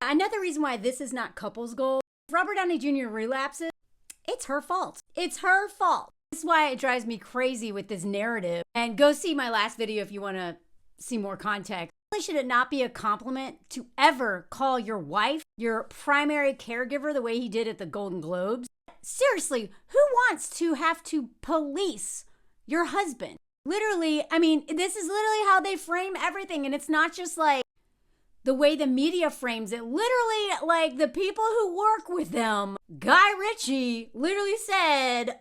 Another reason why this is not couples gold, if Robert Downey Jr. relapses, it's her fault. It's her fault. This is why it drives me crazy with this narrative. And go see my last video if you want to see more context. Should it not be a compliment to ever call your wife your primary caregiver the way he did at the Golden Globes? Seriously, who wants to have to police your husband? Literally, I mean, this is literally how they frame everything. And it's not just like the way the media frames it. Literally, like the people who work with them, Guy Ritchie literally said,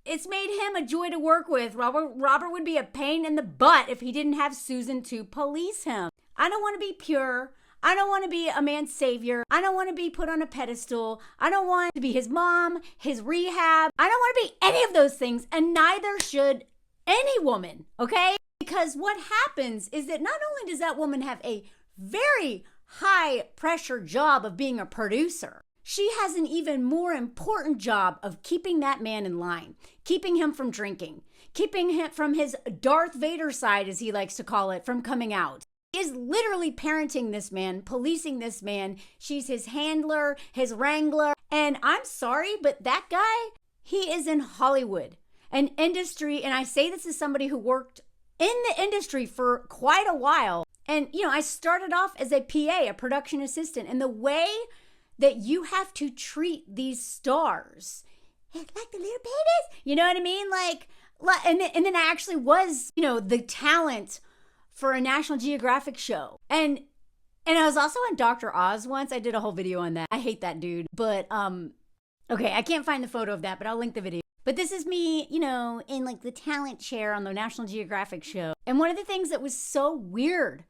it's made him a joy to work with. Robert would be a pain in the butt if he didn't have Susan to police him. I don't want to be pure. I don't want to be a man's savior. I don't want to be put on a pedestal. I don't want to be his mom, his rehab. I don't want to be any of those things, and neither should any woman, okay? Because what happens is that not only does that woman have a very high pressure job of being a producer, she has an even more important job of keeping that man in line, keeping him from drinking, keeping him from his Darth Vader side, as he likes to call it, from coming out. She is literally parenting this man, policing this man. She's his handler, his wrangler. And I'm sorry, but that guy, he is in Hollywood, an industry. And I say this as somebody who worked in the industry for quite a while. And, you know, I started off as a PA, a production assistant. And the way that you have to treat these stars like the little babies, you know what I mean? Like, and then I actually was, you know, the talent for a National Geographic show. And I was also on Dr. Oz once. I did a whole video on that. I hate that dude. But, okay, I can't find the photo of that, but I'll link the video. But this is me, you know, in like the talent chair on the National Geographic show. And one of the things that was so weird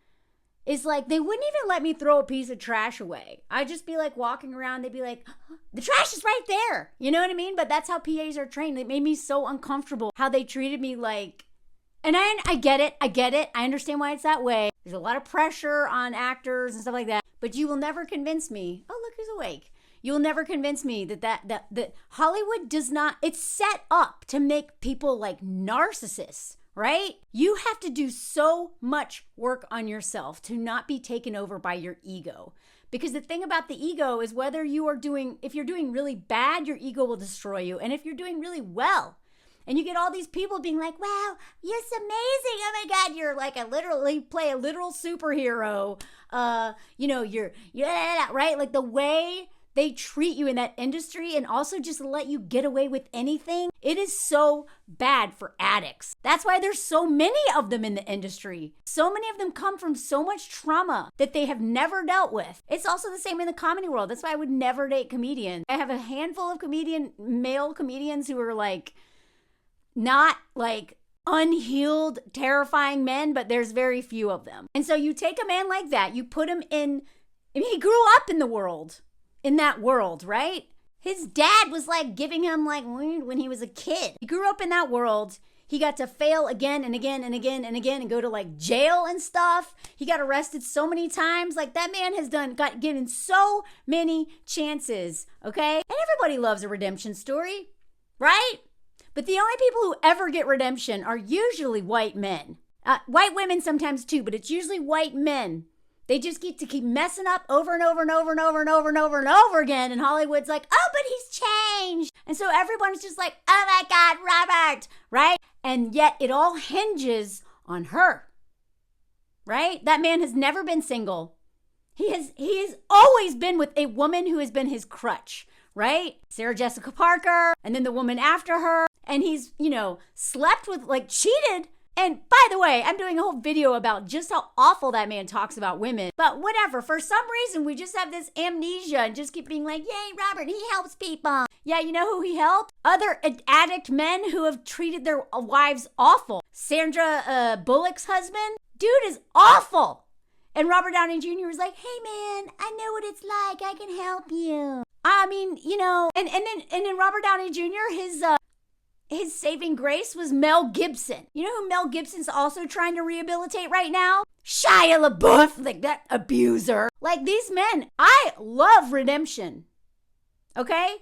is like, they wouldn't even let me throw a piece of trash away. I'd just be like walking around. They'd be like, the trash is right there. You know what I mean? But that's how PAs are trained. It made me so uncomfortable how they treated me like, and I get it. I understand why it's that way. There's a lot of pressure on actors and stuff like that. But you will never convince me. Oh, look who's awake. You will never convince me that Hollywood does not, it's set up to make people like narcissists, right? You have to do so much work on yourself to not be taken over by your ego. Because the thing about the ego is if you're doing really bad, your ego will destroy you. And if you're doing really well, and you get all these people being like, wow, you're so amazing. Oh my God, you're like literally play a literal superhero. You know, you're right? Like the way they treat you in that industry and also just let you get away with anything. It is so bad for addicts. That's why there's so many of them in the industry. So many of them come from so much trauma that they have never dealt with. It's also the same in the comedy world. That's why I would never date comedians. I have a handful of male comedians who are like, not like unhealed, terrifying men, but there's very few of them. And so you take a man like that, you put him in, I mean, he grew up in that world, right? His dad was like giving him like when he was a kid. He grew up in that world. He got to fail again and again and again and again and go to like jail and stuff. He got arrested so many times. Like that man has got given so many chances, okay? And everybody loves a redemption story, right? But the only people who ever get redemption are usually white men. White women sometimes too, but it's usually white men. They just get to keep messing up over and over and over and over and over and over and over again. And Hollywood's like, oh, but he's changed. And so everyone's just like, oh my God, Robert, right? And yet it all hinges on her, right? That man has never been single. He has always been with a woman who has been his crutch, right? Sarah Jessica Parker, and then the woman after her. And he's, you know, slept with, like, cheated. And by the way, I'm doing a whole video about just how awful that man talks about women. But whatever, for some reason, we just have this amnesia and just keep being like, yay, Robert, he helps people. Yeah, you know who he helped? Other addict men who have treated their wives awful. Sandra Bullock's husband, dude is awful. And Robert Downey Jr. was like, hey man, I know what it's like. I can help you. I mean, you know, and then Robert Downey Jr., his saving grace was Mel Gibson. You know who Mel Gibson's also trying to rehabilitate right now? Shia LaBeouf, like that abuser. Like these men, I love redemption, okay?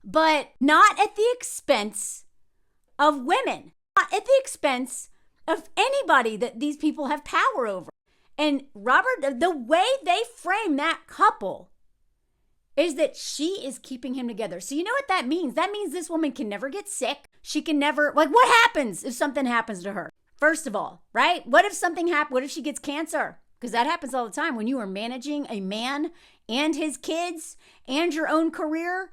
But not at the expense of women. Not at the expense of anybody that these people have power over. And Robert, the way they frame that couple is that she is keeping him together. So you know what that means? That means this woman can never get sick. She can never, like, what happens if something happens to her? First of all, right? What if something happens? What if she gets cancer? Because that happens all the time when you are managing a man and his kids and your own career.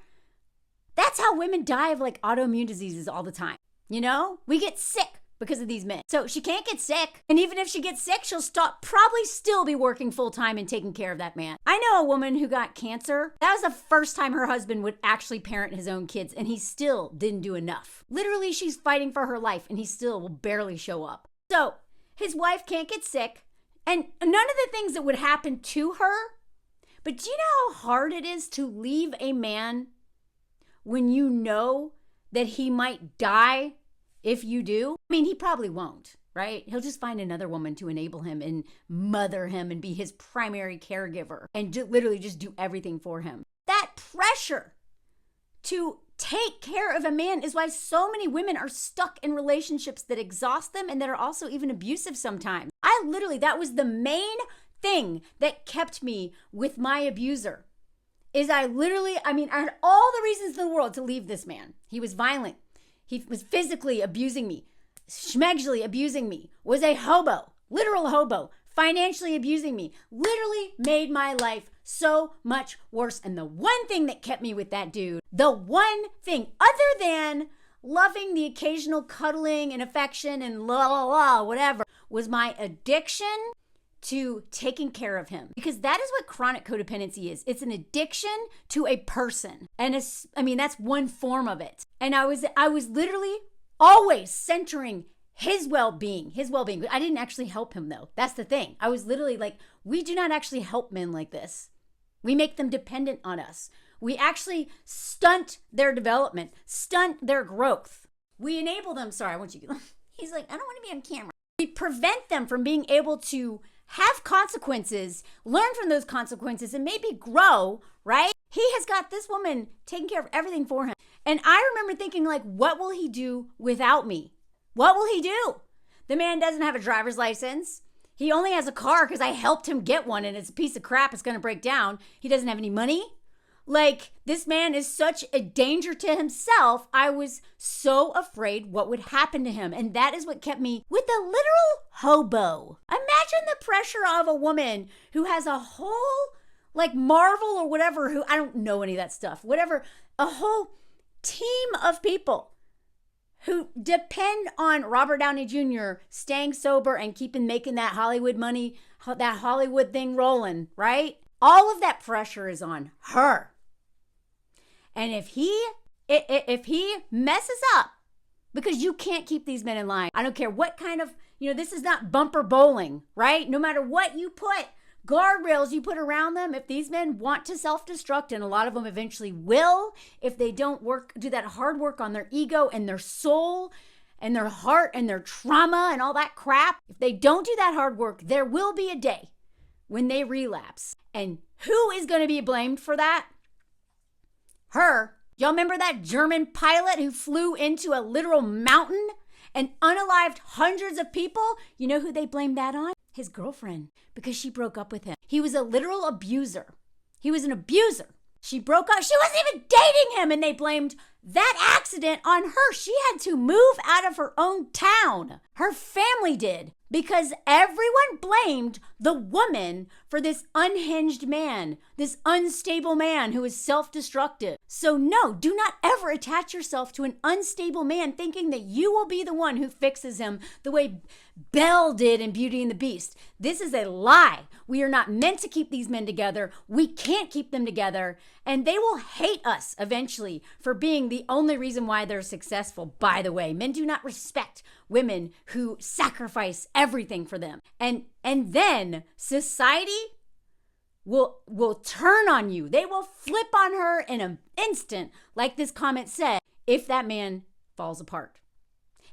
That's how women die of like autoimmune diseases all the time. You know, we get sick because of these men. So she can't get sick. And even if she gets sick, she'll probably still be working full time and taking care of that man. I know a woman who got cancer. That was the first time her husband would actually parent his own kids, and he still didn't do enough. Literally, she's fighting for her life, and he still will barely show up. So his wife can't get sick, and none of the things that would happen to her. But do you know how hard it is to leave a man when you know that he might die if you do? I mean, he probably won't, right? He'll just find another woman to enable him and mother him and be his primary caregiver and literally just do everything for him. That pressure to take care of a man is why so many women are stuck in relationships that exhaust them and that are also even abusive sometimes. That was the main thing that kept me with my abuser. I had all the reasons in the world to leave this man. He was violent. He was physically abusing me, schmegally abusing me, was a hobo, literal hobo, financially abusing me, literally made my life so much worse. And the one thing that kept me with that dude, the one thing other than loving the occasional cuddling and affection and whatever, was my addiction to taking care of him. Because that is what chronic codependency is. It's an addiction to a person. And that's one form of it. And I was literally always centering his well-being. I didn't actually help him though. That's the thing. I was literally like, we do not actually help men like this. We make them dependent on us. We actually stunt their development, stunt their growth. We enable them. Sorry, he's like, I don't want to be on camera. We prevent them from being able to have consequences, learn from those consequences, and maybe grow, right? He has got this woman taking care of everything for him. And I remember thinking, like, what will he do without me? What will he do? The man doesn't have a driver's license. He only has a car because I helped him get one, and it's a piece of crap. It's going to break down. He doesn't have any money. Like, this man is such a danger to himself. I was so afraid what would happen to him. And that is what kept me with a literal hobo. Imagine the pressure of a woman who has a whole, like, Marvel or whatever, who, I don't know any of that stuff, whatever, a whole team of people who depend on Robert Downey Jr. staying sober and making that Hollywood money, that Hollywood thing rolling, right? All of that pressure is on her. And if he messes up, because you can't keep these men in line. I don't care what kind of, this is not bumper bowling, right? No matter what you put, guardrails you put around them, if these men want to self-destruct, and a lot of them eventually will, if they don't do that hard work on their ego and their soul and their heart and their trauma and all that crap, if they don't do that hard work, there will be a day when they relapse. And who is going to be blamed for that? Her. Y'all remember that German pilot who flew into a literal mountain and unalived hundreds of people? You know who they blamed that on? His girlfriend, because she broke up with him. He was a literal abuser. He was an abuser. She broke up. She wasn't even dating him, and they blamed that accident on her. She had to move out of her own town. Her family did, because everyone blamed the woman for this unhinged man, this unstable man who is self-destructive. So no, do not ever attach yourself to an unstable man thinking that you will be the one who fixes him the way Belle did in Beauty and the Beast. This is a lie. We are not meant to keep these men together. We can't keep them together. And they will hate us eventually for being the only reason why they're successful. By the way, men do not respect women who sacrifice everything for them. And then society will turn on you. They will flip on her in an instant, like this comment said, if that man falls apart.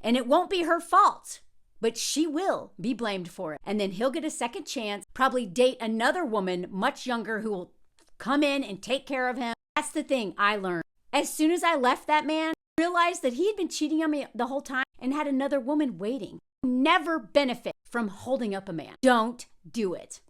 And it won't be her fault, but she will be blamed for it. And then he'll get a second chance, probably date another woman much younger who will come in and take care of him. That's the thing I learned. As soon as I left that man, I realized that he had been cheating on me the whole time and had another woman waiting. Never benefit from holding up a man. Don't do it.